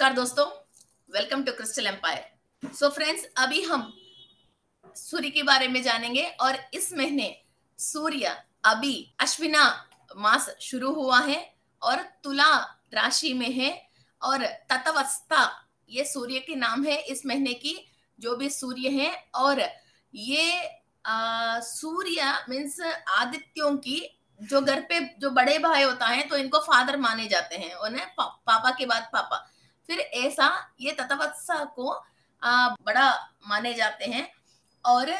नमस्कार दोस्तों, welcome to Crystal Empire. So friends, अभी हम सूर्य के बारे में जानेंगे और इस महीने सूर्य अभी अश्विना मास शुरू हुआ है और तुला राशि में है और ततवस्था ये सूर्य के नाम है इस महीने की जो भी सूर्य है। और ये सूर्य मीन्स आदित्यों की जो घर पे जो बड़े भाई होता है तो इनको फादर माने जाते हैं उन्हें पापा के बाद पापा। फिर ऐसा ये ततवत्सा को बड़ा माने जाते हैं। और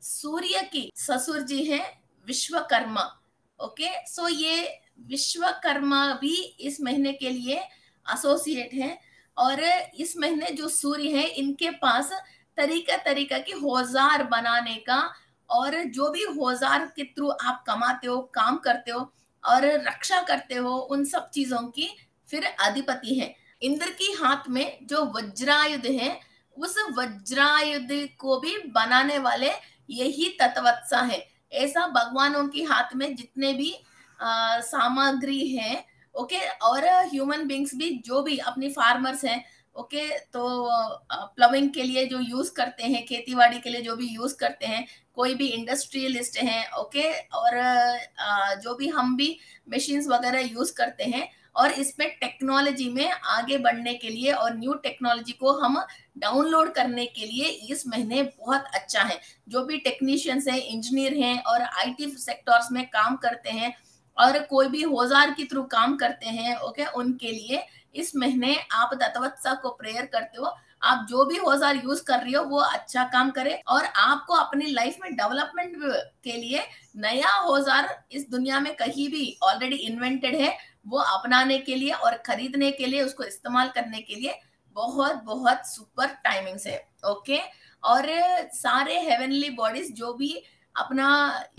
सूर्य की ससुर जी हैं विश्वकर्मा। ओके, सो ये विश्वकर्मा भी इस महीने के लिए एसोसिएट है। और इस महीने जो सूर्य है इनके पास तरीका तरीका के औजार बनाने का और जो भी औजार के थ्रू आप कमाते हो, काम करते हो और रक्षा करते हो, उन सब चीजों की फिर अधिपति है। इंद्र की हाथ में जो वज्रायुध है उस वज्रायुध को भी बनाने वाले यही तत्वत्सा है। ऐसा भगवानों की हाथ में जितने भी सामग्री है, ओके, और ह्यूमन बींग्स भी जो भी अपनी फार्मर्स हैं, ओके, तो प्लविंग के लिए जो यूज करते हैं, खेतीबाड़ी के लिए जो भी यूज करते हैं, कोई भी इंडस्ट्रियलिस्ट हैं, ओके, और जो भी हम भी मशीन्स वगैरह यूज करते हैं और इसमें टेक्नोलॉजी में आगे बढ़ने के लिए और न्यू टेक्नोलॉजी को हम डाउनलोड करने के लिए इस महीने बहुत अच्छा है। जो भी टेक्नीशियंस हैं, इंजीनियर हैं और आईटी सेक्टर्स में काम करते हैं और कोई भी औजार के थ्रू काम करते हैं, ओके, उनके लिए इस महीने आप तत्वत्सा को प्रेयर करते हो। आप जो भी औजार यूज कर रही हो वो अच्छा काम करे और आपको अपनी लाइफ में डेवलपमेंट के लिए नया औजार इस दुनिया में कहीं भी ऑलरेडी इन्वेंटेड है वो अपनाने के लिए और खरीदने के लिए, उसको इस्तेमाल करने के लिए बहुत बहुत सुपर टाइमिंग्स है। ओके, और सारे हेवनली बॉडीज जो भी अपना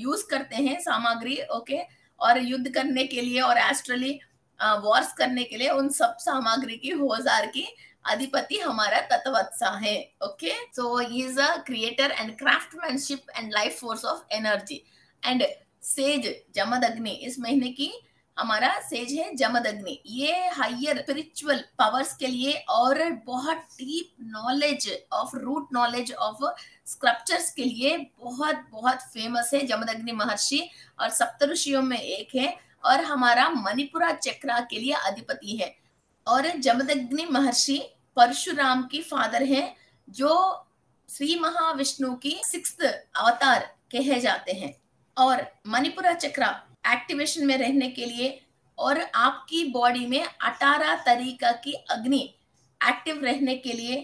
यूज करते हैं सामग्री, ओके, और युद्ध करने के लिए और एस्ट्रली वॉर्स करने के लिए, उन सब सामग्री की औजार की अधिपति हमारा तत्वत्सा है। Okay, so he is a creator and craftsmanship and life force of energy. And says Jamadagni इस महीने की हमारा सेज है जमदग्नि। ये हायर स्पिरिचुअल पावर्स के लिए और बहुत deep knowledge of root knowledge of scriptures के लिए बहुत बहुत फेमस है जमदग्नि महर्षि और सप्तऋषियों में एक है और हमारा मणिपुरा चक्रा के लिए अधिपति है। और जमदग्नि महर्षि परशुराम की फादर हैं जो श्री महाविष्णु की 6th अवतार कहे जाते हैं। और मणिपुरा चक्रा एक्टिवेशन में रहने के लिए और आपकी बॉडी में 18 तरीका की अग्नि एक्टिव रहने के लिए,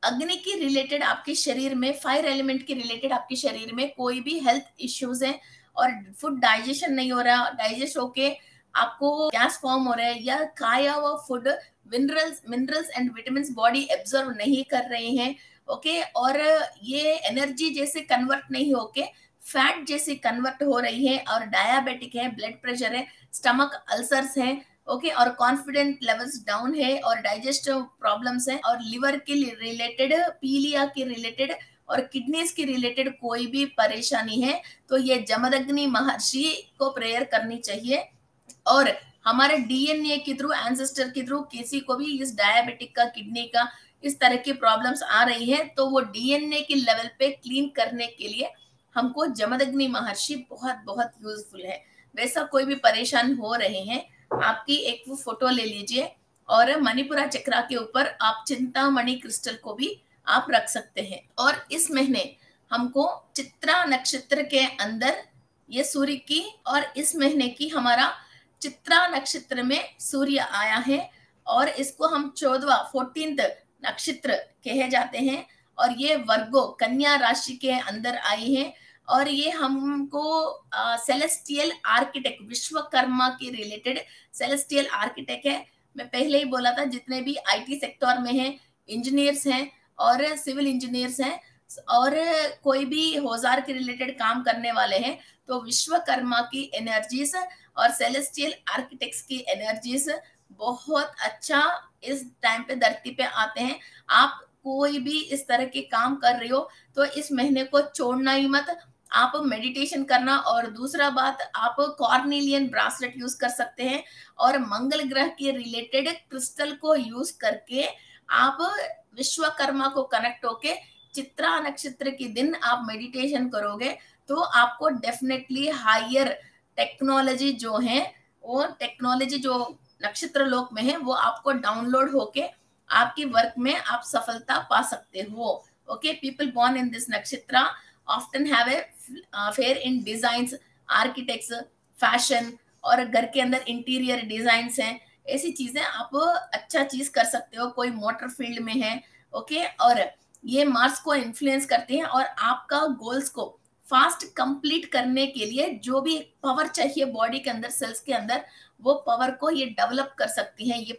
अग्नि की रिलेटेड आपके शरीर में, फायर एलिमेंट के रिलेटेड आपके शरीर में कोई भी हेल्थ इश्यूज है और फूड डाइजेशन नहीं हो रहा, डाइजेस्ट होके आपको गैस फॉर्म हो रहा है या खाया हुआ food minerals and vitamin body absorb नहीं कर रहे हैं, ओके, और ये एनर्जी जैसे कन्वर्ट नहीं होके फैट जैसे कन्वर्ट हो रही है और डायबिटिक है, ब्लड प्रेशर है, स्टमक अल्सर्स है, ओके, और कॉन्फिडेंट लेवल्स डाउन है और डाइजेस्टिव प्रॉब्लम्स है और लिवर के रिलेटेड, पीलिया के रिलेटेड और किडनीज के रिलेटेड कोई भी परेशानी है तो ये जमदग्नि महर्षि को प्रेयर करनी चाहिए। और हमारे डीएनए के थ्रू, एंसेस्टर के थ्रू किसी को भी इस डायबिटिक का, किडनी का इस तरह की प्रॉब्लम्स आ रही है तो वो डीएनए के लेवल पे क्लीन करने के लिए हमको जमदग्नि महर्षि बहुत बहुत यूजफुल है। वैसा कोई भी परेशान हो रहे हैं, आपकी एक वो फोटो ले लीजिए और मणिपुरा चक्रा के ऊपर आप चिंतामणि क्रिस्टल को भी आप रख सकते हैं। और इस महीने हमको चित्रा नक्षत्र के अंदर ये सूर्य की, और इस महीने की हमारा चित्रा नक्षत्र में सूर्य आया है और इसको हम 14th नक्षत्र कहे जाते हैं और ये वर्गो कन्या राशि के अंदर आई है और ये हमको सेलेस्टियल आर्किटेक्ट, विश्वकर्मा के रिलेटेड सेलेस्टियल आर्किटेक्ट है। मैं पहले ही बोला था जितने भी आईटी सेक्टर में हैं, इंजीनियर्स हैं और सिविल इंजीनियर्स हैं और कोई भी औजार के रिलेटेड काम करने वाले हैं तो विश्वकर्मा की एनर्जीज और सेलेस्टियल आर्किटेक्ट्स की एनर्जीज बहुत अच्छा इस टाइम पे धरती पे आते हैं। आप कोई भी इस तरह के काम कर रहे हो तो इस महीने को छोड़ना ही मत। आप मेडिटेशन करना और दूसरा बात आप कॉर्निलियन ब्रासलेट यूज कर सकते हैं और मंगल ग्रह के रिलेटेड क्रिस्टल को यूज करके आप विश्वकर्मा को कनेक्ट होके चित्रा नक्षत्र के दिन आप मेडिटेशन करोगे तो आपको डेफिनेटली हायर टेक्नोलॉजी जो है, वो टेक्नोलॉजी जो नक्षत्र लोक में है वो आपको डाउनलोड होके आपकी वर्क में आप सफलता पा सकते हो। Okay, people born in this nakshatra often have a fair in designs, architects, fashion और घर के अंदर इंटीरियर डिजाइन्स हैं, ऐसी चीजें आप अच्छा चीज कर सकते हो। कोई मोटर फील्ड में है, ओके, और ये मार्स को इन्फ्लुएंस करते हैं और आपका गोल्स को फास्ट कंप्लीट करने के लिए जो भी पावर चाहिए बॉडी के अंदर, सेल्स के अंदर, वो पावर को ये डेवलप कर सकती हैं। ये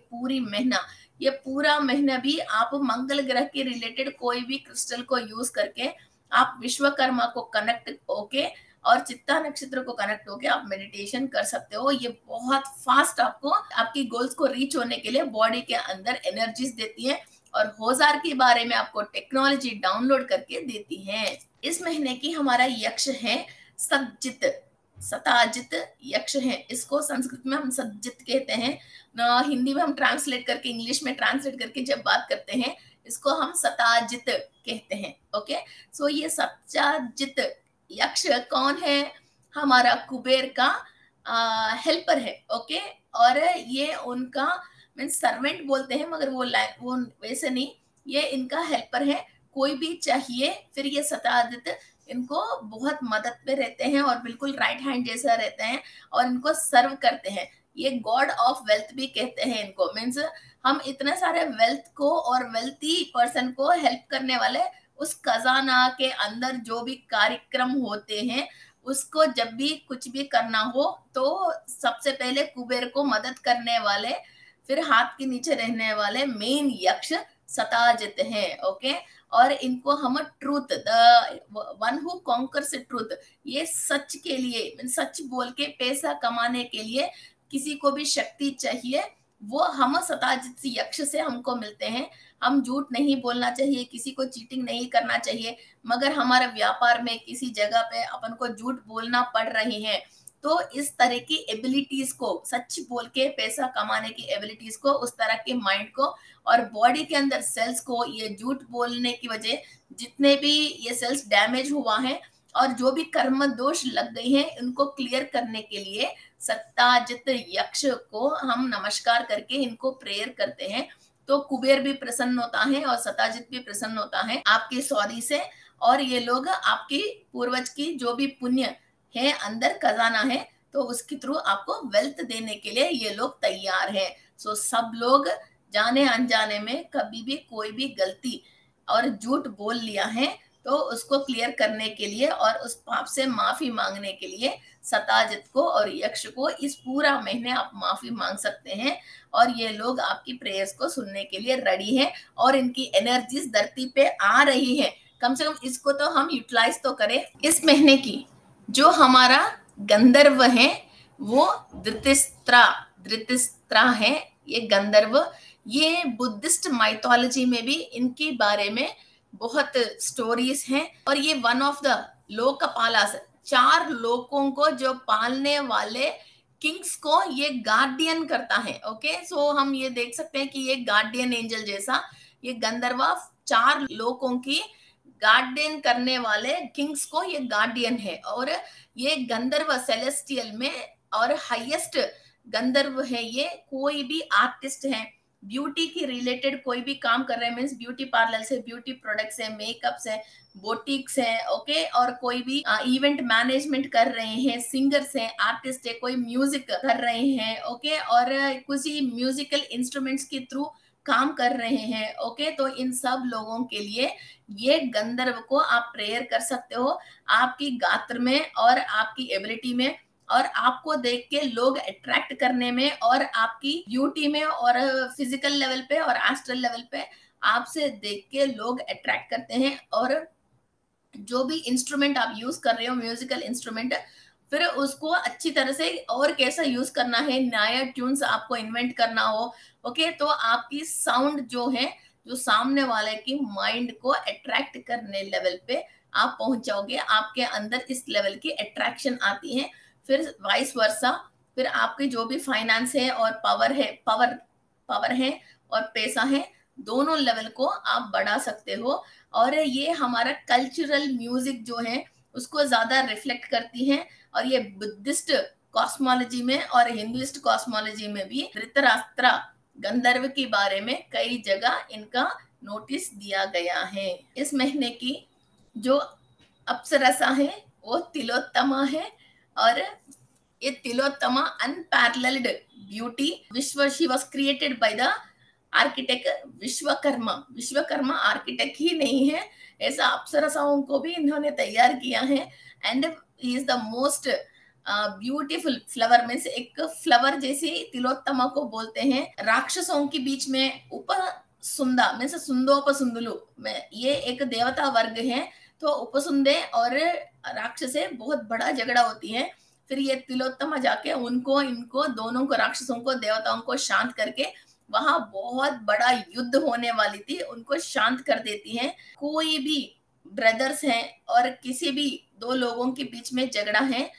पूरा महीना भी आप मंगल ग्रह के रिलेटेड कोई भी क्रिस्टल को यूज करके आप विश्वकर्मा को कनेक्ट होके और चित्ता नक्षत्र को कनेक्ट होके आप मेडिटेशन कर सकते हो। ये बहुत फास्ट आपको आपकी गोल्स को रीच होने के लिए बॉडी के अंदर एनर्जीज देती है और औजार के बारे में आपको टेक्नोलॉजी डाउनलोड करके देती है। इस महीने की हमारा यक्ष है सतजित, सताजित यक्ष है। इसको संस्कृत में हम सतजित कहते हैं, हिंदी में हम ट्रांसलेट करके, इंग्लिश में ट्रांसलेट करके जब बात करते हैं इसको हम सताजित कहते हैं। ओके, सो ये सताजित यक्ष कौन है? हमारा कुबेर का हेल्पर है। ओके, और ये उनका मीन सर्वेंट बोलते हैं, मगर वो वैसे नहीं, ये इनका हेल्पर है। कोई भी चाहिए फिर ये सताजित इनको बहुत मदद पे रहते हैं और बिल्कुल राइट हैंड जैसा रहते हैं और इनको सर्व करते हैं। ये गॉड ऑफ वेल्थ भी कहते हैं इनको। मीन्स हम इतने सारे वेल्थ को और वेल्थी पर्सन को हेल्प करने वाले, उस खजाना के अंदर जो भी कार्यक्रम होते हैं उसको जब भी कुछ भी करना हो तो सबसे पहले कुबेर को मदद करने वाले, फिर हाथ के नीचे रहने वाले मेन यक्ष सताजित हैं। ओके, और इनको हम truth, the one who conquers truth, ये सच के लिए, सच बोल के पैसा कमाने के लिए किसी को भी शक्ति चाहिए, वो हम सताजित यक्ष से हमको मिलते हैं। हम झूठ नहीं बोलना चाहिए, किसी को चीटिंग नहीं करना चाहिए, मगर हमारे व्यापार में किसी जगह पे अपन को झूठ बोलना पड़ रही है तो इस तरह की एबिलिटीज को, सच बोल के पैसा कमाने की एबिलिटीज को, उस तरह के माइंड को और बॉडी के अंदर सेल्स को, ये झूठ बोलने की वजह जितने भी ये सेल्स डैमेज हुआ है और जो भी कर्म दोष लग गई हैं उनको क्लियर करने के लिए सत्ताजित यक्ष को हम नमस्कार करके इनको प्रेयर करते हैं। तो कुबेर भी प्रसन्न होता है और सताजित भी प्रसन्न होता है आपकी सॉरी से, और ये लोग आपकी पूर्वज की जो भी पुण्य है, अंदर खजाना है, तो उसके थ्रू आपको वेल्थ देने के लिए ये लोग तैयार हैं। सो सब लोग जाने अनजाने में कभी भी कोई भी गलती और झूठ बोल लिया है तो उसको क्लियर करने के लिए और उस पाप से माफी मांगने के लिए सताजित को और यक्ष को इस पूरा महीने आप माफी मांग सकते हैं और ये लोग आपकी प्रेयर्स को सुनने के लिए रेडी हैं और इनकी एनर्जीज धरती पे आ रही है। कम से कम इसको तो हम यूटिलाइज तो करें। इस महीने की जो हमारा गंधर्व है वो धृतराष्ट्र है। ये गंधर्व, ये बुद्धिस्ट माइथोलॉजी में भी इनके बारे में बहुत स्टोरीज हैं और ये वन ऑफ द लोकपालास, 4 लोकों को जो पालने वाले किंग्स को ये गार्डियन करता है। ओके, सो हम ये देख सकते हैं कि ये गार्डियन एंजल जैसा ये गंधर्वा 4 लोकों की गार्डियन करने वाले किंग्स को ये गार्डियन है। और ये गंधर्व सेलेस्टियल में और हाईएस्ट गंधर्व है। ये कोई भी आर्टिस्ट है, ब्यूटी की रिलेटेड कोई भी काम कर रहे हैं, मीन्स ब्यूटी पार्लर से, ब्यूटी प्रोडक्ट्स है, मेकअप्स है, बोटिक्स है, ओके, और कोई भी इवेंट मैनेजमेंट कर रहे हैं, सिंगर्स हैं, आर्टिस्ट है, कोई म्यूजिक कर रहे हैं, ओके, और किसी म्यूजिकल इंस्ट्रूमेंट्स के थ्रू काम कर रहे हैं। ओके, तो इन सब लोगों के लिए ये गंधर्व को आप प्रेयर कर सकते हो आपकी गात्र में और आपकी एबिलिटी में, और आपको देख के लोग अट्रैक्ट करने में और आपकी ब्यूटी में और फिजिकल लेवल पे और एस्ट्रल लेवल पे आपसे देख के लोग अट्रैक्ट करते हैं। और जो भी इंस्ट्रूमेंट आप यूज कर रहे हो, म्यूजिकल इंस्ट्रूमेंट, फिर उसको अच्छी तरह से और कैसा यूज करना है, नया ट्यून्स आपको इन्वेंट करना हो, ओके, तो आपकी साउंड जो है, जो सामने वाले की माइंड को अट्रैक्ट करने लेवल पे आप पहुंच जाओगे। आपके अंदर इस लेवल की अट्रैक्शन आती है। फिर वाइस वर्सा, फिर आपकी जो भी फाइनेंस है और पावर है और पैसा है, दोनों लेवल को आप बढ़ा सकते हो। और ये हमारा कल्चरल म्यूजिक जो है उसको ज्यादा रिफ्लेक्ट करती है। और ये बुद्धिस्ट कॉस्मोलॉजी में और हिंदुइस्ट कॉस्मोलॉजी में भी धृतराष्ट्र गंधर्व के बारे में कई जगह इनका नोटिस दिया गया है। इस महीने की जो अप्सरसा है वो तिलोत्तमा है। और ये तिलोत्तमा अनपैरेलल्ड ब्यूटी, विश्व she was created by the architect Vishwakarma. Vishwakarma architect ही नहीं है, ऐसा अप्सरसाओं को भी इन्होंने तैयार किया है। And he is the most beautiful flower, means एक फ्लावर जैसे तिलोत्तमा को बोलते हैं। राक्षसों के बीच में उपसुंदा मीन्स सुंदोपसुंदलु में ये एक देवता वर्ग है। तो उपसुंदे और राक्षसे बहुत बड़ा झगड़ा होती है। फिर ये तिलोत्तमा जाके उनको इनको दोनों को राक्षसों को देवताओं को शांत करके, वहां बहुत बड़ा युद्ध होने वाली थी, उनको शांत कर देती है। कोई भी ब्रदर्स हैं और किसी भी दो लोगों के बीच में झगड़ा है,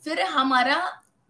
फिर हमारा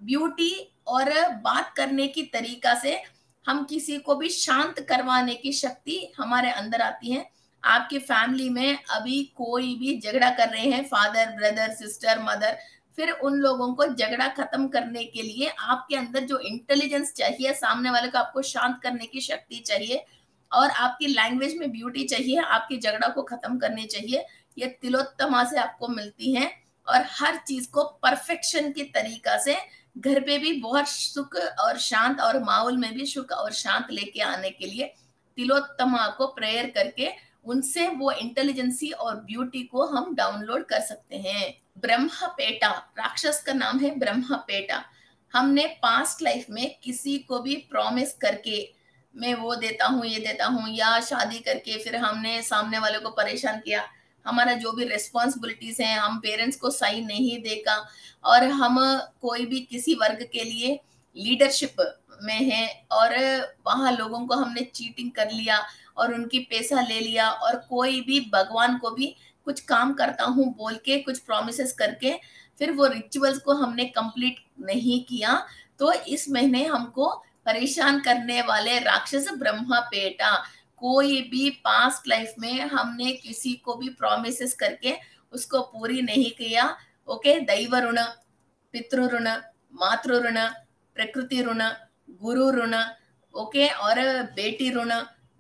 ब्यूटी और बात करने की तरीका से हम किसी को भी शांत करवाने की शक्ति हमारे अंदर आती है। आपकी फैमिली में अभी कोई भी झगड़ा कर रहे हैं, फादर ब्रदर सिस्टर मदर, फिर उन लोगों को झगड़ा खत्म करने के लिए आपके अंदर जो इंटेलिजेंस चाहिए, सामने वाले को आपको शांत करने की शक्ति चाहिए और आपकी लैंग्वेज में ब्यूटी चाहिए, आपकी झगड़ा को खत्म करनी चाहिए, ये तिलोत्तमा से आपको मिलती है। और हर चीज को परफेक्शन के तरीका से घर पे भी बहुत सुख और शांत और माहौल में भी सुख और शांत लेके आने के लिए तिलोत्तमा को प्रेयर करके उनसे वो इंटेलिजेंसी और ब्यूटी को हम डाउनलोड कर सकते हैं। ब्रह्मपेटा राक्षस का नाम है ब्रह्मपेटा। हमने पास्ट लाइफ में किसी को भी प्रॉमिस करके मैं वो देता हूँ ये देता हूँ, या शादी करके फिर हमने सामने वाले को परेशान किया, हमारा जो भी रेस्पॉन्सिबिलिटीज हैं हम पेरेंट्स को सही नहीं देगा, और हम कोई भी किसी वर्ग के लिए लीडरशिप में है और वहां लोगों को हमने चीटिंग कर लिया और उनकी पैसा ले लिया, और कोई भी भगवान को भी कुछ काम करता हूँ बोल के कुछ प्रोमिस करके फिर वो रिचुअल्स को हमने कंप्लीट नहीं किया, तो इस महीने हमको परेशान करने वाले राक्षस ब्रह्मपेटा, कोई भी पास्ट लाइफ में हमने किसी को भी प्रोमिस करके उसको पूरी नहीं किया, ओके, दैव ऋण, पितृ ऋण, मातृ ऋण, प्रकृति ऋण, गुरु ऋण, ओके, और बेटी ऋण,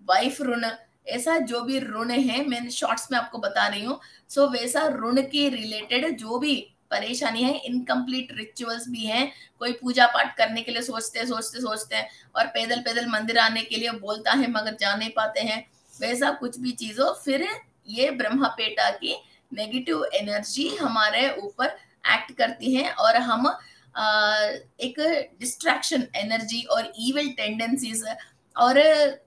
वाइफ ऋण, ऐसा जो भी ऋण है मैं शॉर्ट्स में आपको बता रही हूँ। सो वैसा ऋण के रिलेटेड जो भी परेशानी है, इनकम्प्लीट रिचुअल्स भी हैं, कोई पूजा पाठ करने के लिए सोचते हैं और पैदल पैदल मंदिर आने के लिए बोलता है मगर जा नहीं पाते हैं, वैसा कुछ भी चीज हो, फिर ये ब्रह्मपेटा की नेगेटिव एनर्जी हमारे ऊपर एक्ट करती है और हम एक डिस्ट्रैक्शन एनर्जी और इविल टेंडेंसीज और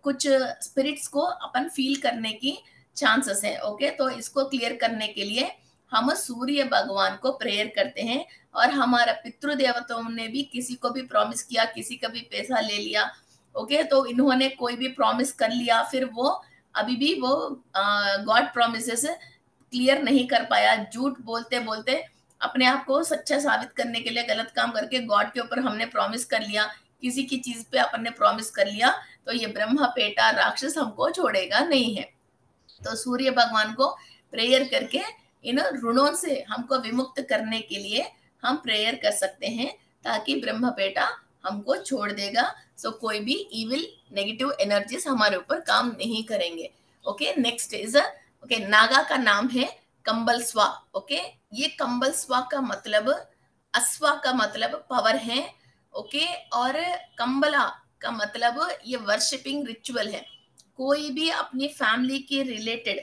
कुछ स्पिरिट्स को अपन फील करने की चांसेस है। ओके, तो इसको क्लियर करने के लिए हम सूर्य भगवान को प्रेयर करते हैं। और हमारा पितृ देवताओं ने भी किसी को भी प्रॉमिस किया, किसी का भी पैसा ले लिया, ओके, तो इन्होंने कोई भी प्रॉमिस कर लिया, फिर वो अभी भी वो गॉड प्रॉमिसेस क्लियर नहीं कर पाया, झूठ बोलते बोलते अपने आप को सच्चा साबित करने के लिए गलत काम करके गॉड के ऊपर हमने प्रॉमिस कर लिया, किसी की चीज पे अपन ने प्रॉमिस कर लिया, तो ये ब्रह्मपेटा राक्षस हमको छोड़ेगा नहीं है। तो सूर्य भगवान को प्रेयर करके इन ऋणों से हमको विमुक्त करने के लिए हम प्रेयर कर सकते हैं, ताकि ब्रह्मपेटा हमको छोड़ देगा। सो कोई भी इविल नेगेटिव एनर्जीज हमारे ऊपर काम नहीं करेंगे। Okay, next is okay, Naga का नाम है कंबल स्वा। ओके, ये कंबल स्वा का मतलब, अस्वा का मतलब पावर है, ओके, और कंबला का मतलब ये वर्शिपिंग रिचुअल है। कोई भी अपनी फैमिली के रिलेटेड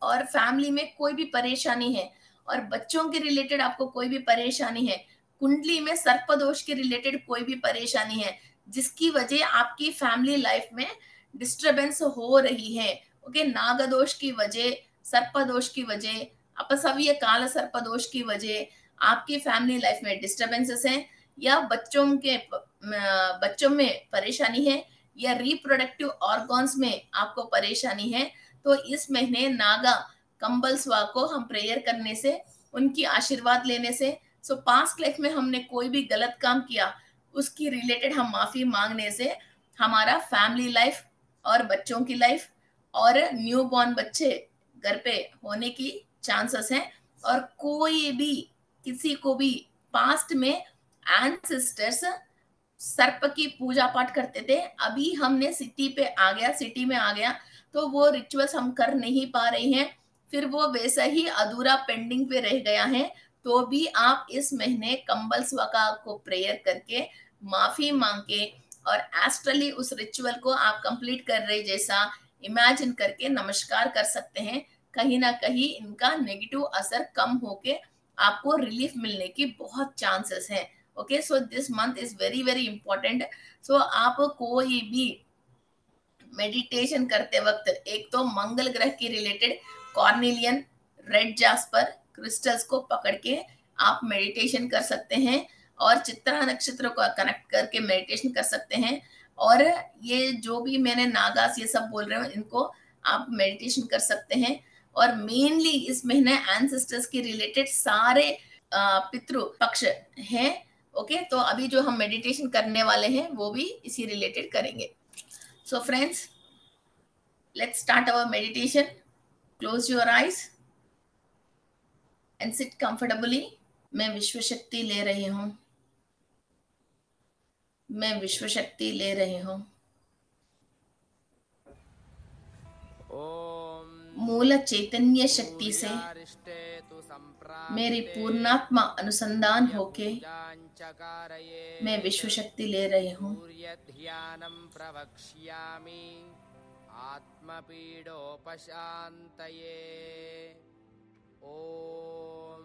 और फैमिली में कोई भी परेशानी है और बच्चों के रिलेटेड आपको कोई भी परेशानी है, कुंडली में सर्पदोष के रिलेटेड कोई भी परेशानी है जिसकी वजह आपकी फैमिली लाइफ में डिस्टरबेंस हो रही है, ओके, नागदोष की वजह, सर्पदोष की वजह, अपसव्य काल सर्पदोष की वजह आपकी फैमिली लाइफ में डिस्टरबेंसेस हैं, या बच्चों में परेशानी है, या रिप्रोडक्टिव ऑर्गन्स में आपको परेशानी है, तो इस महीने नागा कंबल स्वा को हम प्रेयर करने से, उनकी आशीर्वाद लेने से, सो पास्ट लाइफ में हमने कोई भी गलत काम किया उसकी रिलेटेड हम माफी मांगने से हमारा फैमिली लाइफ और बच्चों की लाइफ और न्यू बॉर्न बच्चे घर पे होने की चांसेस हैं। और कोई भी किसी को भी पास्ट में एंसेस्टर्स सर्प की पूजा पाठ करते थे, अभी हमने सिटी में आ गया तो वो रिचुअल्स हम कर नहीं पा रहे हैं, फिर वो वैसा ही अधूरा पेंडिंग पे रह गया है। तो भी आप इस महीने कंबल स्वका को प्रेयर करके माफी मांग के और एस्ट्रली उस रिचुअल को आप कंप्लीट कर रहे जैसा इमेजिन करके नमस्कार कर सकते हैं। कहीं ना कहीं इनका नेगेटिव असर कम होके आपको रिलीफ मिलने की बहुत चांसेस है। Okay, so this month is very very important. So आप कोई भी मेडिटेशन करते वक्त एक तो मंगल ग्रह की रिलेटेड कॉर्निलियन, रेड जास्पर क्रिस्टल्स को पकड़ के आप मेडिटेशन कर सकते हैं और चित्रा नक्षत्र को कनेक्ट करके मेडिटेशन कर सकते हैं। और ये जो भी मैंने नागास ये सब बोल रहे हो इनको आप मेडिटेशन कर सकते हैं। और मेनली इस महीने एंसेस्टर्स के रिलेटेड सारे पितृ पक्ष हैं। ओके, तो अभी जो हम मेडिटेशन करने वाले हैं वो भी इसी रिलेटेड करेंगे। So friends, let's start our meditation. Close your eyes and sit comfortably. मैं विश्व शक्ति ले रही हूँ, मैं विश्व शक्ति ले रही हूँ। मूल चैतन्य शक्ति से मेरी पूर्णात्मा अनुसंधान होके मैं विश्व शक्ति ले रही हूँ। आत्मपीडोपशान्तये। ॐ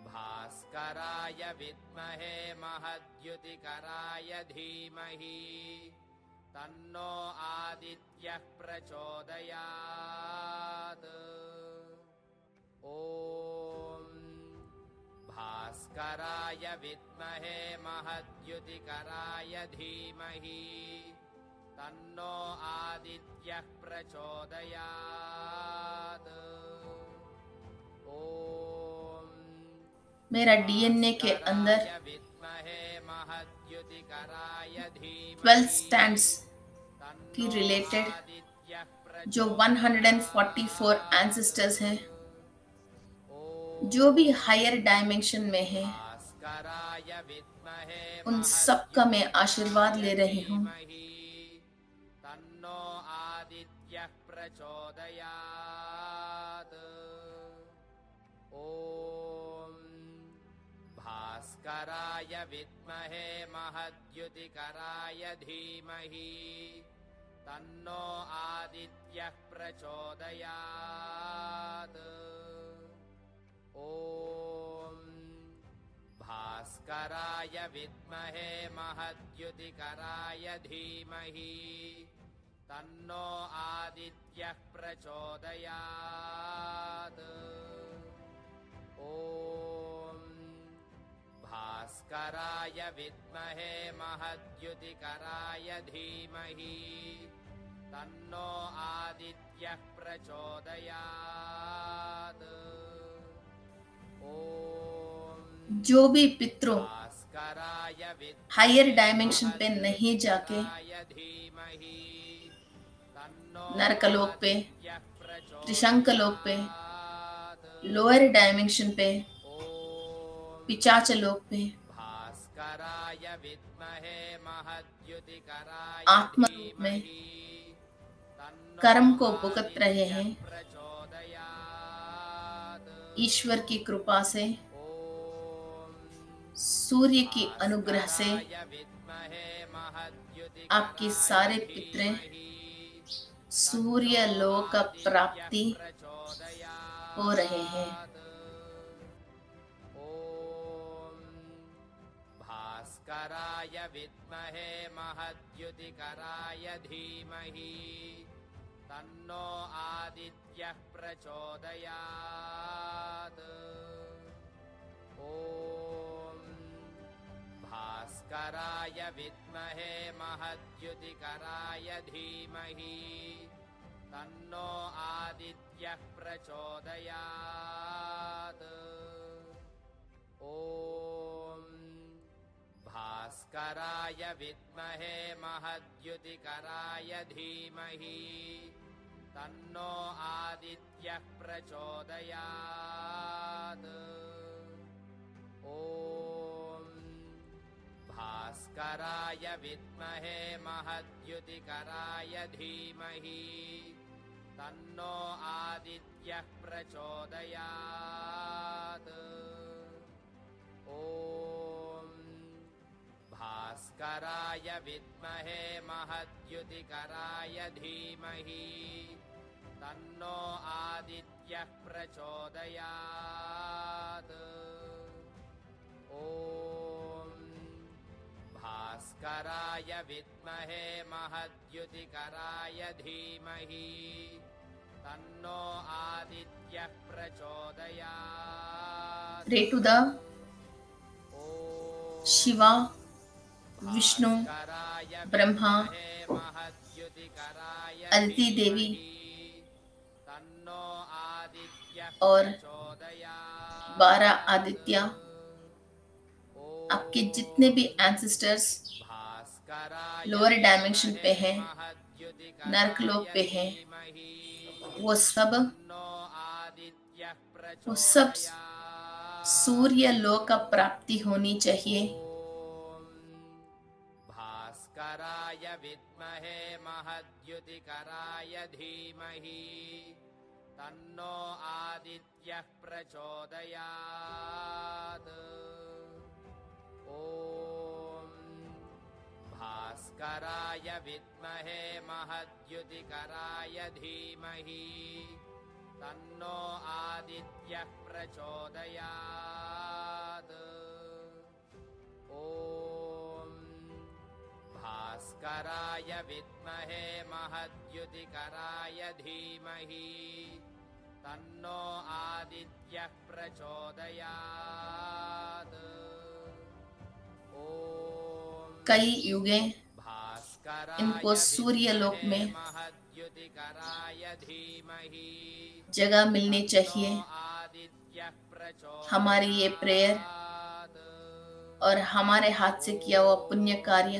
भास्कराय विद्महे महद्युतिकराय धीमहि तन्नो आदित्यः प्रचोदयात्। ॐ भास्कराय विद्महे महद्युतिकराय धीमहि तन्नो आदित्यः प्रचोदयात्। ॐ मेरा डीएनए के अंदर 12 स्टैंड्स की रिलेटेड जो 144 एंसेस्टर्स हैं, जो भी हायर डायमेंशन में है, उन सब का मैं आशीर्वाद ले रही हूँ। तन्नो आदित्यः प्रचोदयात्। ॐ भास्कराय विद्महे महद्युतिकराय धीमहि तन्नो आदित्यः प्रचोदयात्। ॐ भास्कराय विद्महे महद्युतिकराय धीमहि तन्नो आदित्यः प्रचोदयात्। ॐ भास्कराय विद्महे महद्युतिकराय धीमहि तन्नो आदित्यः प्रचोदयात्। ॐ जो भी पितृ हायर डायमेंशन पे नहीं जाके नरकलोक पे, त्रिशंकलोक पे, लोअर डायमेंशन पे, पिचाचलोक पे आत्म रूप में कर्म को भुगत रहे हैं, ईश्वर की कृपा से, सूर्य की अनुग्रह से आपके सारे पितृ सूर्य लोक प्राप्ति हो रहे हैं। भास्कराय विद्महे महद्युतिकराय धीमहि तन्नो आदित्यः प्रचोदयात्। ॐ भास्कराय विद्महे महद्युतिकराय धीमहि तन्नो आदित्यः प्रचोदयात्। ॐ भास्कराय विद्महे महद्युतिकराय धीमहि तन्नो आदित्यः प्रचोदयात्। ॐ भास्कराय विद्महे महद्युतिकराय धीमहि तन्नो आदित्यः प्रचोदयात्। ॐ भास्कराय विद्महे महद्युतिकराय धीमहि तन्नो आदित्यः प्रचोदयात्। ॐ भास्कराय विद्महे महद्युतिकराय धीमहि तन्नो आदित्यः प्रचोदयात्। Pray to the Shiva, Vishnu, Brahma, Aditi Devi और 12 आदित्य, आपके जितने भी एंसेस्टर्स लोअर डायमेंशन पे हैं, नरकलोक पे हैं, वो सब सूर्य लोक का प्राप्ति होनी चाहिए। भास्कराय विद्महे महद्युतिकराय धीमहि तन्नो आदित्यः प्रचोदयात्। ॐ भास्कराय विद्महे महद्युतिकराय धीमहि तन्नो आदित्यः प्रचोदयात्। ॐ भास्कराय विद्महे महद्युतिकराय धीमहि तन्नो आदित्यः प्रचोदयात्। ॐ कई युगे इनको सूर्य लोक में जगह मिलनी चाहिए। हमारी ये प्रेयर और हमारे हाथ से किया हुआ पुण्य कार्य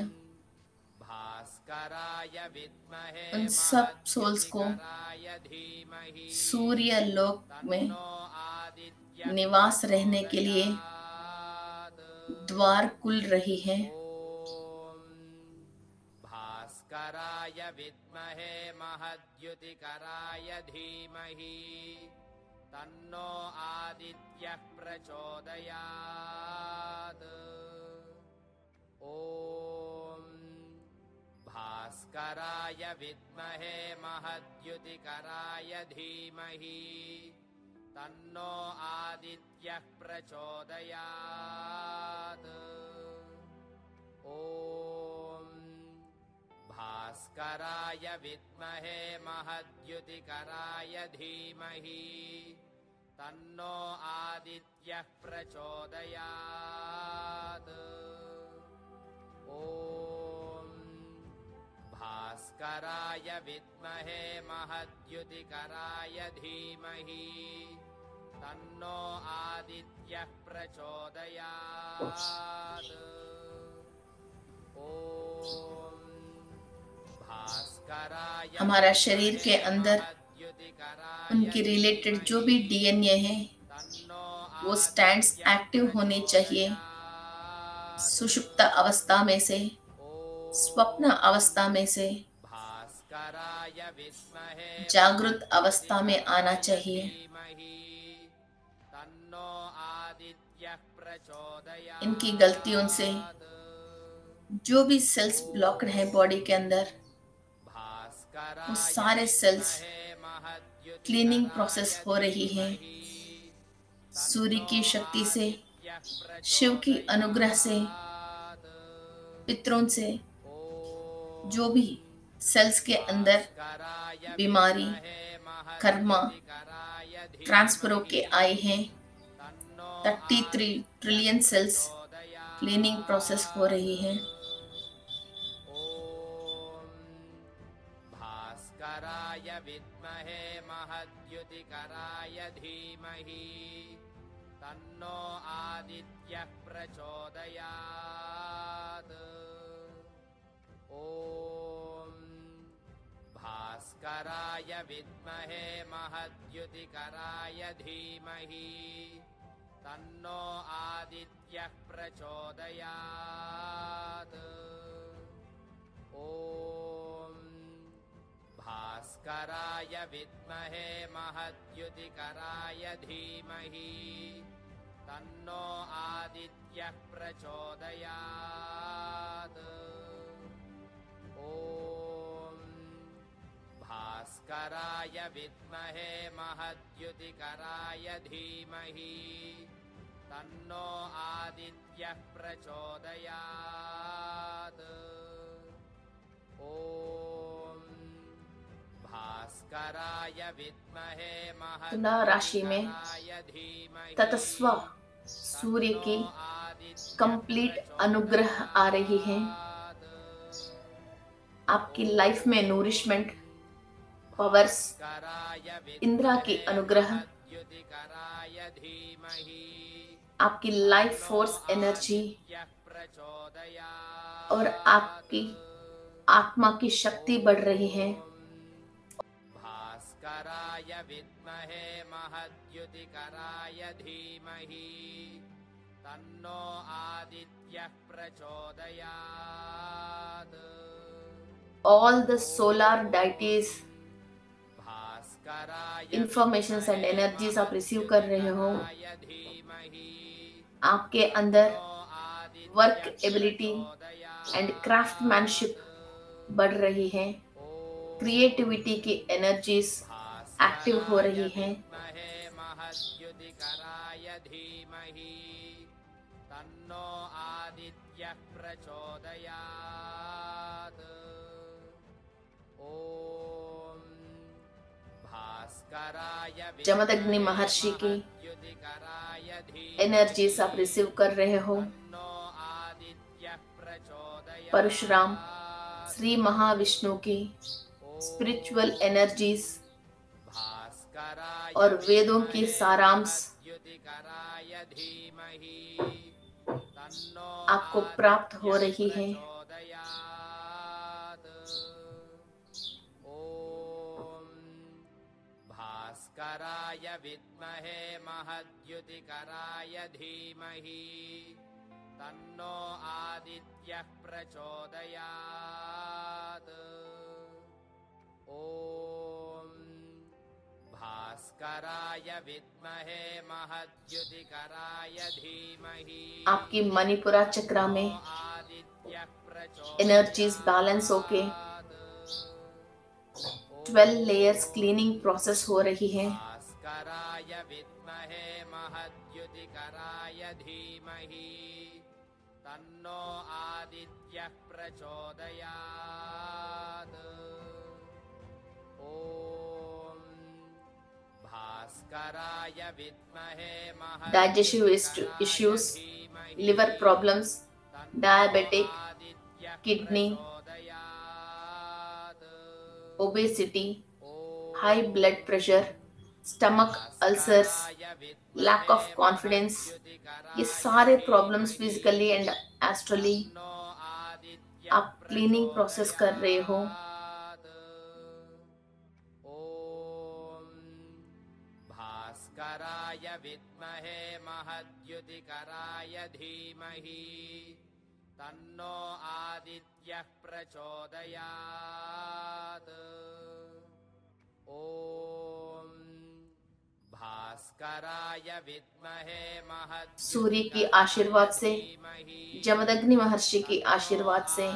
उन सब सोल्स को सूर्य लोक में निवास रहने के लिए द्वार खुल रही है। भास्कराय विद्महे महद्युतिकराय धीमहि तन्नो आदित्यः प्रचोदयात्। ॐ भास्कराय विद्महे महद्युतिकराय धीमहि तन्नो आदित्यः प्रचोदयात्। ॐ भास्कराय विद्महे महद्युतिकराय धीमहि तन्नो आदित्यः प्रचोदयात्। ॐ भास्कराय विद्महे महद्युतिकराय धीमहि तन्नो आदित्यः प्रचोदयात्। ॐ हमारा शरीर के अंदर उनके रिलेटेड जो भी डीएनए है वो स्टैंड्स एक्टिव होने चाहिए। सुषुप्त अवस्था में से, स्वप्न अवस्था में से जागृत अवस्था में आना चाहिए। इनकी गलतियों से जो भी सेल्स ब्लॉक्ड है बॉडी के अंदर, वो सारे सेल्स क्लीनिंग प्रोसेस हो रही है। सूर्य की शक्ति से, शिव की अनुग्रह से, पितरों से जो भी सेल्स के अंदर बीमारी, कर्मा ट्रांसफर होके आए हैं, 33 ट्रिलियन सेल्स क्लीनिंग प्रोसेस हो रही है। भास्कराय विद्महे महद्युतिकराय धीमहि तन्नो आदित्यः प्रचोदयात्। ॐ भास्कराय विद्महे महद्युतिकराय धीमहि तन्नो आदित्यः प्रचोदयात् ॐ भास्कराय विद्महे महद्युतिकराय धीमहि तन्नो आदित्यः प्रचोदयात् ॐ भास्कराय विद्महे महद्युतिकराय धीमहि तन्नो आदित्यः प्रचोदयात् ॐ भास्कराय विद्महे तुला राशि में महद्युतिकराय धीमहि ततस्व सूर्य की कंप्लीट अनुग्रह आ रही है। आपकी लाइफ में नूरिशमेंट पावर्स, इंद्रा की अनुग्रह, आपकी लाइफ फोर्स एनर्जी और आपकी आत्मा की शक्ति बढ़ रही है। भास्कराय विद्महे महद्युतिकराय धीमहि तन्नो आदित्यः प्रचोदयात् All the solar deities informations and energies आप रिसीव कर रहे हो। आपके अंदर वर्क एबिलिटी एंड क्राफ्टमैनशिप बढ़ रही है। क्रिएटिविटी की एनर्जीज एक्टिव हो रही हैं। महद्युतिकराय धीमहि तन्नो आदित्यः प्रचोदयात् ॐ भास्कराय जमदग्नि महर्षि की विद्युतिकराय एनर्जीज आप रिसीव कर रहे हो। तन्नो आदित्यः प्रचोदयात् परशुराम, श्री महाविष्णु की स्पिरिचुअल एनर्जीज भास्कराय और वेदों की सारांश विद्युतिकराय धीमहि तन्नो आपको प्राप्त हो रही है। प्रचोदयात् ॐ भास्कराय विद्महे महद्युतिकराय धीमहि तन्नो आदित्यः प्रचोदयात् ॐ भास्कराय विद्महे महद्युतिकराय धीमहि आपकी मणिपुरा चक्रा में आदित्यः एनर्जीज बैलेंस होके 12 लेयर्स क्लीनिंग प्रोसेस हो रही है। भास्कराय विद्महे महद्युतिकराय धीमहि तन्नो आदित्यः प्रचोदयात् ॐ भास्कराय विद्महे digestive issues, liver problems, diabetic, kidney, obesity, high blood pressure, stomach ulcers, lack of confidence, ये सारे प्रॉब्लम्स फिजिकली एंड एस्ट्रली आप क्लीनिंग प्रोसेस कर रहे हो। भास्कराय विद्महे महद्युतिकराय धीमहि तन्नो आदित्यः प्रचोदयात् ॐ भास्कराय विद्महे सूर्य की आशीर्वाद से, जमदग्नि महर्षि की आशीर्वाद से,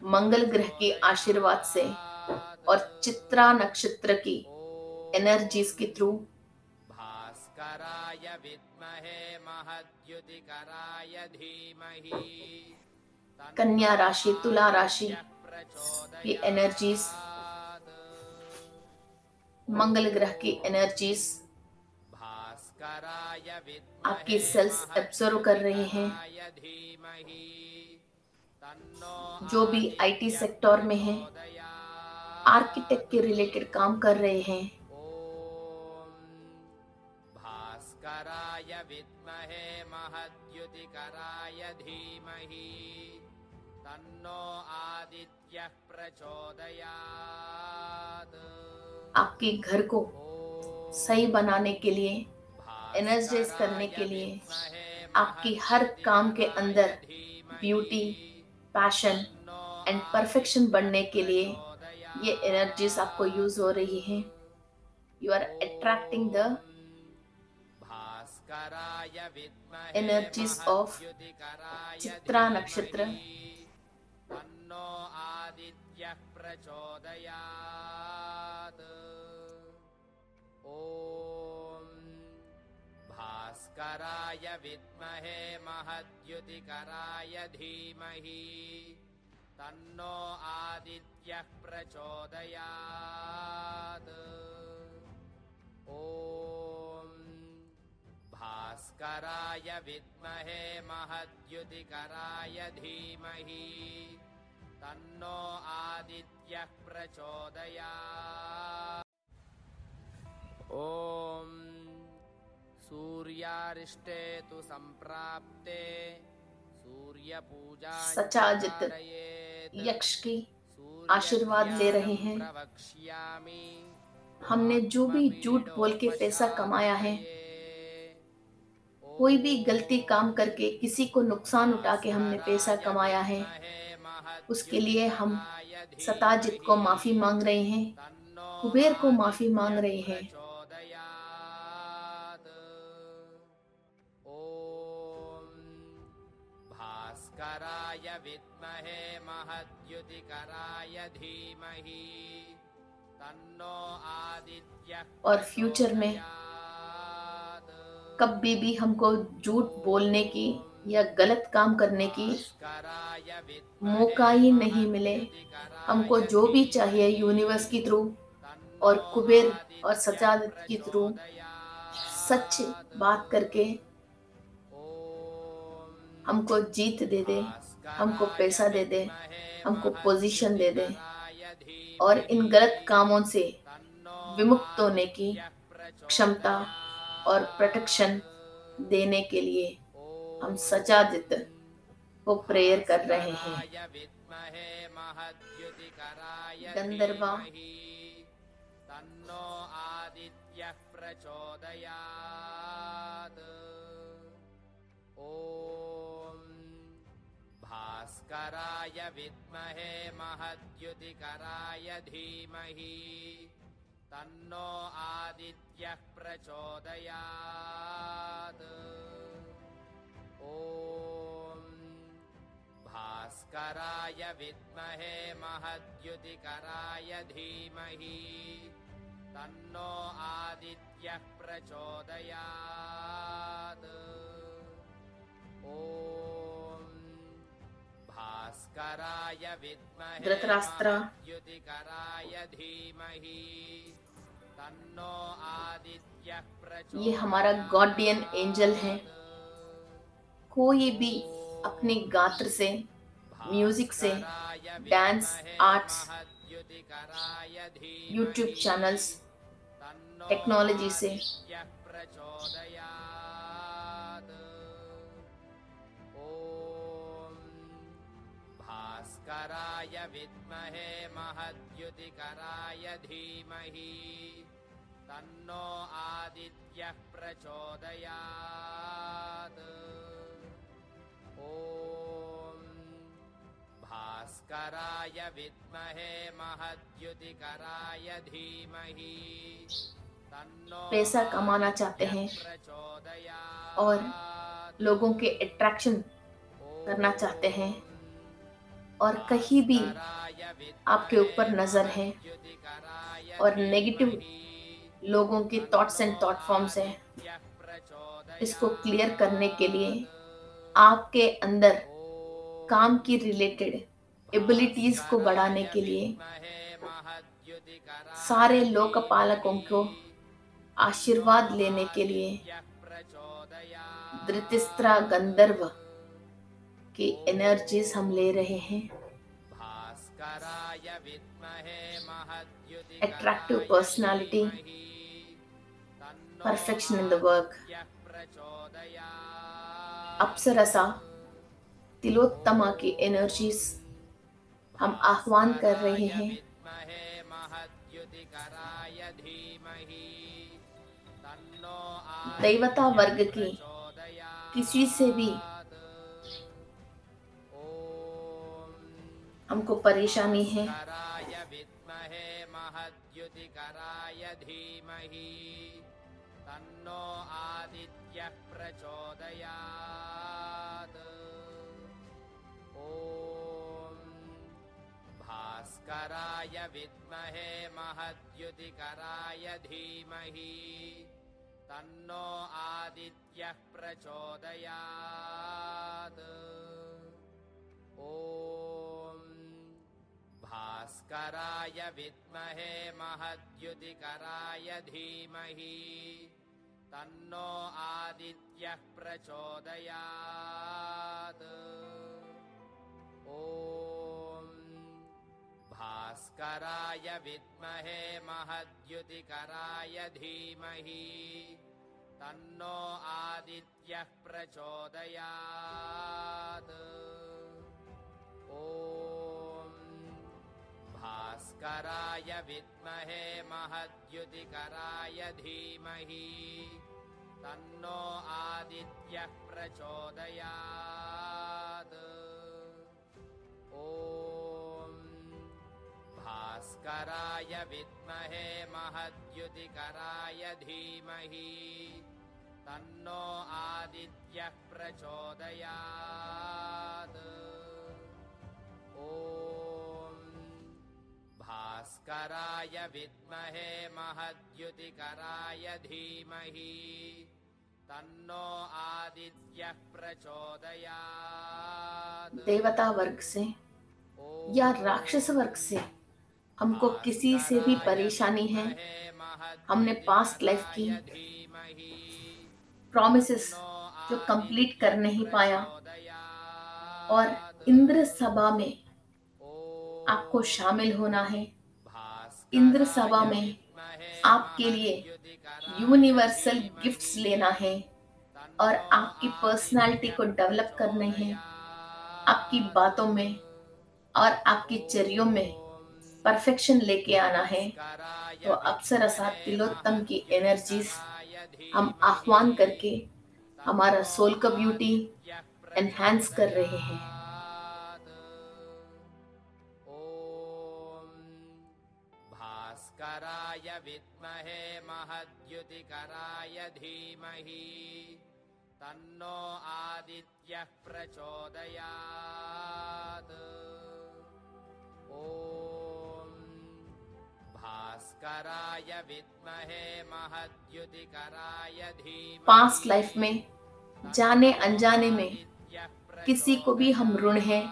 मंगल ग्रह की आशीर्वाद से और चित्रा नक्षत्र की एनर्जीज के थ्रू भास्कराय विद्महे महद्युतिकराय धीमहि कन्या राशि, तुला राशि की एनर्जीज, मंगल ग्रह की एनर्जीज आपकी सेल्स एब्जॉर्व कर रहे हैं। जो भी आईटी सेक्टर में है, आर्किटेक्ट के रिलेटेड काम कर रहे हैं, भास्कराय विद्महे महद्युतिकराय धीमहि तन्नो आदित्य आदित्यः प्रचोदयात् आपके घर को सही बनाने के लिए, एनर्जाइज करने भास्कराय के लिए, विद्महे आपकी हर काम के महद्युतिकराय अंदर ब्यूटी, धीमहि पैशन तन्नो एंड परफेक्शन आदित्यः बढ़ने के लिए ये एनर्जीज आपको यूज हो प्रचोदयात् रही हैं. यू आर अट्रैक्टिंग द ॐ भास्कराय विद्महे energies of महद्युतिकराय चित्रा नक्षत्र, धीमहि तन्नो आदित्यः प्रचोदयात् ॐ भास्कराय विद्महे महद्युतिकराय धीमहि तन्नो आदित्यः प्रचोदयात् ॐ भास्कराय विद्महे महद्युतिकराय धीमहि तन्नो आदित्यः प्रचोदयात् ॐ सूर्यारिष्टे तु सम्प्राप्ते सूर्यपूजा सचाजित यक्ष की आशीर्वाद ले रहे हैं. प्रवक्ष्यामि हमने जो भी झूठ बोल के पैसा कमाया है, कोई भी गलती काम करके किसी को नुकसान उठा के हमने पैसा कमाया है, उसके लिए हम सताजित को माफी मांग रहे हैं, कुबेर को माफी मांग रहे हैं. भास्कराय विद्महे महद्युतिकराय धीमहि तन्नो आदित्यः और फ्यूचर में कभी भी हमको झूठ बोलने की या गलत काम करने की मौका ही नहीं मिले. हमको जो भी चाहिए यूनिवर्स की थ्रू और कुबेर और सजादत के थ्रू सच बात करके हमको जीत दे दे, हमको पैसा दे दे, हमको पोजीशन दे दे और इन गलत कामों से विमुक्त होने की क्षमता और प्रोटेक्शन देने के लिए हम सजादित को प्रेयर कर रहे हैं. गंधर्वा तन्नो आदित्यः प्रचोदयात् ॐ भास्कराय विद्महे महद्युतिकराय धीमहि तन्नो आदित्यः प्रचोदयात् ॐ भास्कराय विद्महे महद्युतिकराय धीमहि तन्नो आदित्यः प्रचोदयात् ॐ भास्कराय विद्महे धृतराष्ट्र महद्युतिकराय धीमहि तन्नो आदित्यः प्रचोदयात्. ये हमारा गॉर्डियन एंजल है. कोई भी अपनी गात्र से, म्यूजिक से, dance, arts, YouTube channels, technology से भास्कराय विद्महे महद्युतिकराय धीमहि तन्नो आदित्यः प्रचोदयात् ॐ भास्कराय विद्महे महद्युतिकराय धीमहि तन्नो पैसा कमाना चाहते हैं प्रचोदयात् और लोगों के अट्रैक्शन करना चाहते हैं और कहीं भी आपके ऊपर नजर है और नेगेटिव लोगों के थॉट्स एंड थॉट फॉर्म्स है, इसको क्लियर करने के लिए आपके अंदर काम की रिलेटेड एबिलिटीज को बढ़ाने के लिए सारे लोकपालकों को आशीर्वाद लेने के लिए धृतराष्ट्र गंधर्व की एनर्जीज हम ले रहे हैं. Attractive personality, perfection in the work, अप्सरसा Tilottama की एनर्जीज हम आह्वान कर रहे हैं विद्महे महद्युतिकराय धीमहि तन्नो दैवता आदित्यः वर्ग की किसी से भी प्रचोदयात्। ॐ हमको परेशानी है, भास्कराय विद्महे महद्युतिकराय धीमहि तन्नो आदित्यः प्रचोदयात्। ॐ भास्कराय विद्महे महद्युतिकराय धीमहि तन्नो आदित्यः प्रचोदयात्। ॐ भास्कराय विद्महे महद्युतिकराय धीमहि तन्नो आदित्यः प्रचोदयात्। ॐ भास्कराय विद्महे महद्युतिकराय धीमहि तन्नो आदित्यः प्रचोदयात्। ॐ भास्कराय विद्महे महद्युतिकराय धीमहि तन्नो आदित्यः प्रचोदयात्। ॐ भास्कराय विद्महे महद्युतिकराय धीमहि तन्नो आदित्यः प्रचोदयात्। ॐ भास्कराय विद्महे महद्युतिकराय धीमहि तन्नो आदित्यः प्रचोदयात्। देवता वर्ग से या राक्षस वर्ग से हमको किसी से भी परेशानी है। हमने पास्ट लाइफ की प्रॉमिसेस जो कंप्लीट कर नहीं पाया और इंद्र सभा में आपको शामिल होना है। इंद्र सभा में आपके लिए यूनिवर्सल गिफ्ट्स लेना है और आपकी पर्सनालिटी को डेवलप करनी है। आपकी बातों में और आपकी चर्यों में परफेक्शन लेके आना है। तो अप्सरा तिलोत्तम की एनर्जीज हम आह्वान करके हमारा सोल का ब्यूटी एनहांस कर रहे हैं। भास्कराय विद्महे महद्युतिकराय धीमहि तन्नो आदित्यः प्रचोदयात्। ॐ भास्कराय विद्महे महद्युतिकराय धीमहि पास्ट लाइफ में जाने अनजाने में किसी को भी हम ऋण हैं।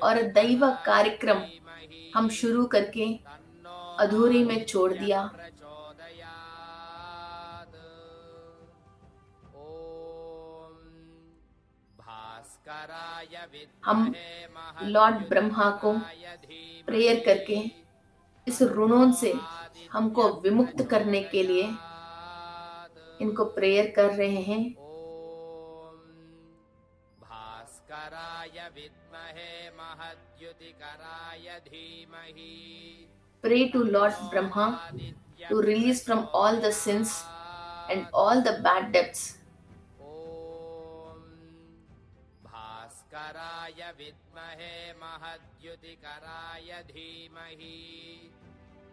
और दैव कार्यक्रम हम शुरू करके अधूरी में छोड़ दिया। हम लॉर्ड ब्रह्मा को प्रेयर करके इस ऋणों से हमको विमुक्त करने के लिए इनको प्रेयर कर रहे हैं। Pray to Lord Brahma to release from all the sins and all the bad debts. भास्कराय विद्महे महद्युतिकराय धीमहि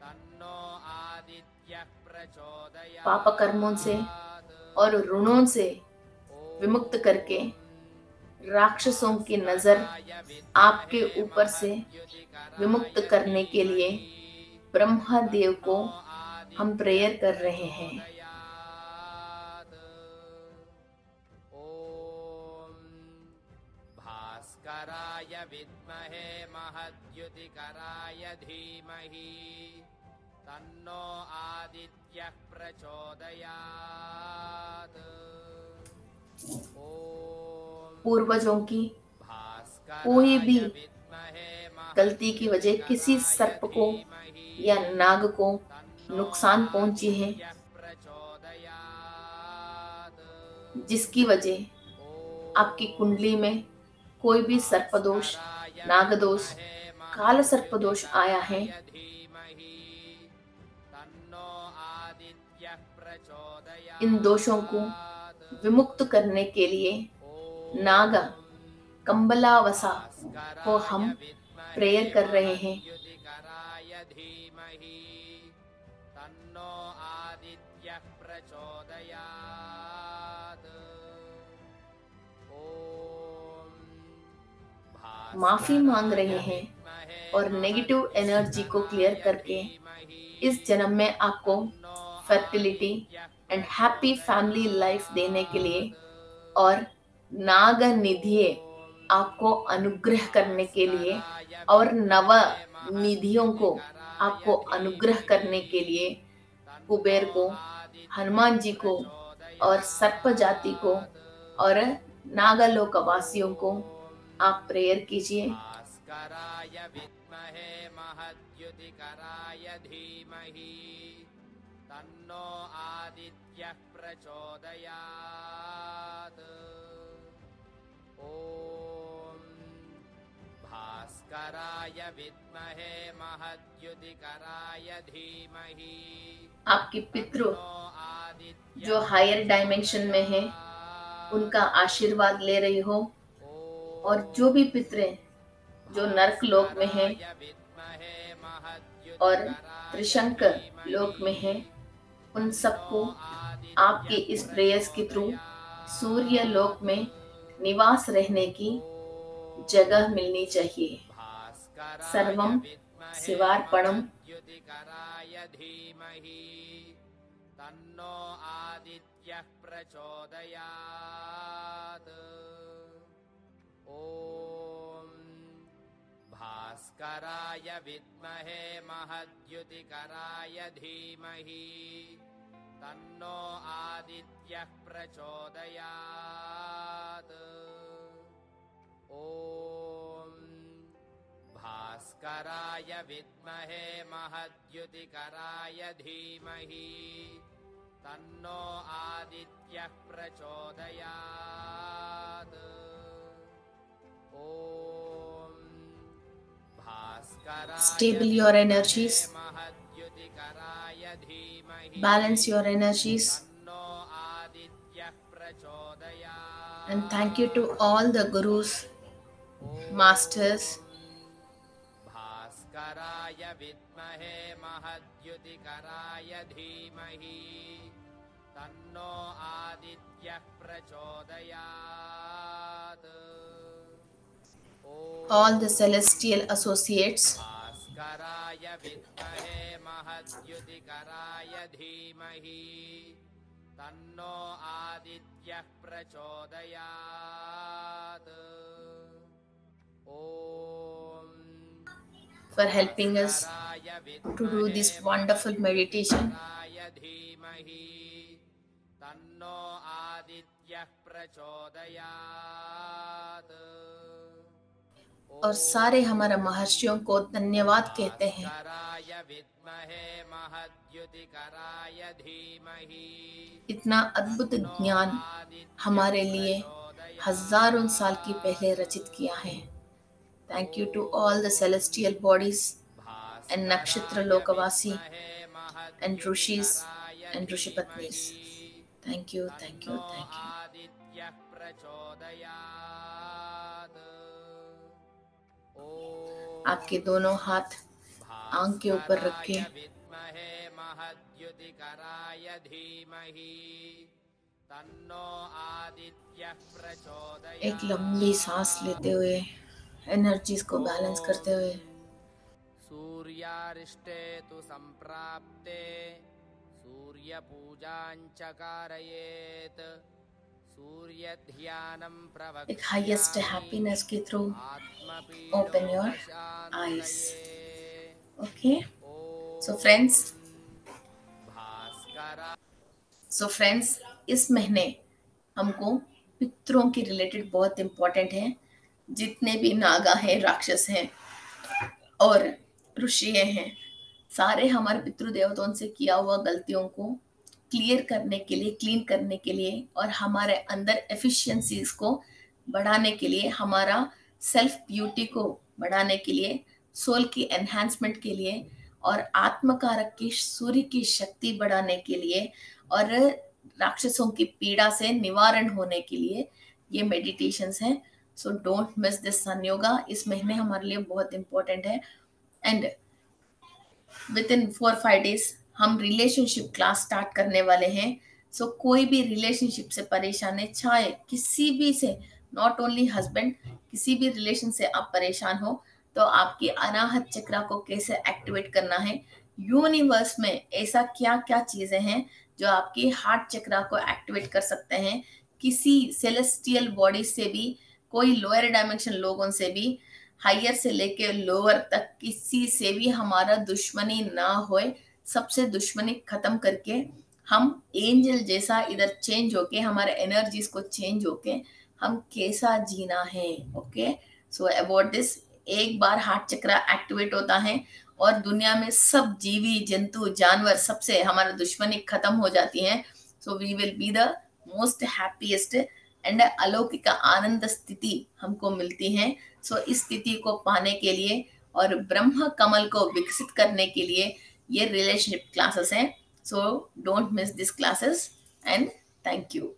तन्नो आदित्यः प्रचोदयात्। पाप कर्मों से और ऋणों से विमुक्त करके राक्षसों की नजर आपके ऊपर से विमुक्त करने के लिए ब्रह्मा देव को हम प्रेयर कर रहे हैं। भास्कराय विद्महे महद्युतिकराय धीमहि तन्नो आदित्यः प्रचोदयात्। पूर्वजों की कोई भी गलती की वजह किसी सर्प को या नाग को नुकसान पहुंची है जिसकी वजह आपकी कुंडली में कोई भी सर्पदोष, नागदोष, काल सर्पदोष आया है, इन दोषों को विमुक्त करने के लिए नागा कंबलावसा को हम प्रेयर कर रहे हैं। माफी मांग रहे हैं और नेगेटिव एनर्जी को क्लियर करके इस जन्म में आपको fertility and happy family life देने के लिए और नाग निधि आपको अनुग्रह करने के लिए और नव निधियों को आपको अनुग्रह करने के लिए कुबेर को, हनुमान जी को और सर्प जाति को और नागलोक वासियों को आप प्रेयर कीजिए। तन्नो आदित्यः प्रचोदयात्। ॐ भास्कराय विद्महे महद्युतिकराय धीमहि। आपके पितृ जो हायर डायमेंशन में है उनका आशीर्वाद ले रही हो, और जो भी पितृ जो नरक लोक में है और त्रिशंक लोक में है, उन सबको आपके इस प्रेयर्स के थ्रू सूर्य लोक में निवास रहने की जगह मिलनी चाहिए। सर्वम शिवार्पणम। तन्नो आदित्यः प्रचोदयात्। ॐ भास्कराय विद्महे महद्युतिकराय धीमहि। तन्नो आदित्यः प्रचोदयात्। ॐ भास्कराय विद्महे महद्युतिकराय धीमहि। तन्नो आदित्यः प्रचोदयात्। ॐ Stable your energies, balance your energies, and thank you to all the gurus, masters, भास्कराय विद्महे महद्युतिकराय धीमहि। तन्नो आदित्यः प्रचोदयात्। all the celestial associates, भास्कराय विद्महे महद्युतिकराय धीमहि। तन्नो आदित्यः प्रचोदयात्। ॐ for helping us to do this wonderful meditation. तन्नो आदित्यः प्रचोदयात्। और सारे हमारे महर्षियों को धन्यवाद कहते हैं। इतना अद्भुत ज्ञान हमारे लिए हजारों साल की पहले रचित किया है। Thank you to all the celestial bodies and nakshatra lokvasi and rishis and rishi patnis. Thank you, thank you, thank you. आपके दोनों हाथ आंख के ऊपर रखें। एक लंबी सांस लेते हुए एनर्जीज को बैलेंस करते हुए। सूर्यारिष्टे तु संप्राप्ते सूर्य पूजांच कारयेत्। एक हाईएस्ट हैप्पीनेस के through open your eyes. Okay, so friends, इस महीने हमको पितरों के रिलेटेड बहुत इम्पोर्टेंट है। जितने भी नागा हैं, राक्षस हैं और ऋषि हैं, सारे हमारे पितृदेवताओं से किया हुआ गलतियों को क्लियर करने के लिए, क्लीन करने के लिए और हमारे अंदर एफिशिएंसीज को बढ़ाने के लिए, हमारा सेल्फ ब्यूटी को बढ़ाने के लिए, सोल की एनहांसमेंट के लिए और आत्मकारक की सूर्य की शक्ति बढ़ाने के लिए और राक्षसों की पीड़ा से निवारण होने के लिए ये मेडिटेशंस हैं. सो डोंट मिस दिस सन योगा. इस महीने हमारे लिए बहुत इंपॉर्टेंट है. एंड विद इन 4-5 days हम रिलेशनशिप क्लास स्टार्ट करने वाले हैं. सो कोई भी रिलेशनशिप से परेशान है, चाहे किसी भी से, नॉट ओनली हस्बैंड, किसी भी रिलेशन से आप परेशान हो, तो आपकी अनाहत चक्रा को कैसे एक्टिवेट करना है, यूनिवर्स में ऐसा क्या क्या चीजें हैं जो आपकी हार्ट चक्रा को एक्टिवेट कर सकते हैं. किसी सेलेस्टियल बॉडी से भी, कोई लोअर डायमेंशन लोगों से भी, हायर से लेके लोअर तक किसी से भी हमारा दुश्मनी ना होए. सबसे दुश्मनी खत्म करके हम एंजल जैसा इधर चेंज होके, हमारे एनर्जीज को चेंज होके हम कैसा जीना है. ओके, सो अबाउट दिस, एक बार हार्ट चक्रा एक्टिवेट होता है और दुनिया में सब जीवी जंतु जानवर सबसे हमारा दुश्मनी खत्म हो जाती है. So we will be the most happiest and अलौकिक आनंद स्थिति हमको मिलती है. सो इस स्थिति को पाने के लिए और ब्रह्म कमल को विकसित करने के लिए ये रिलेशनशिप क्लासेस हैं. So don't miss this classes and thank you.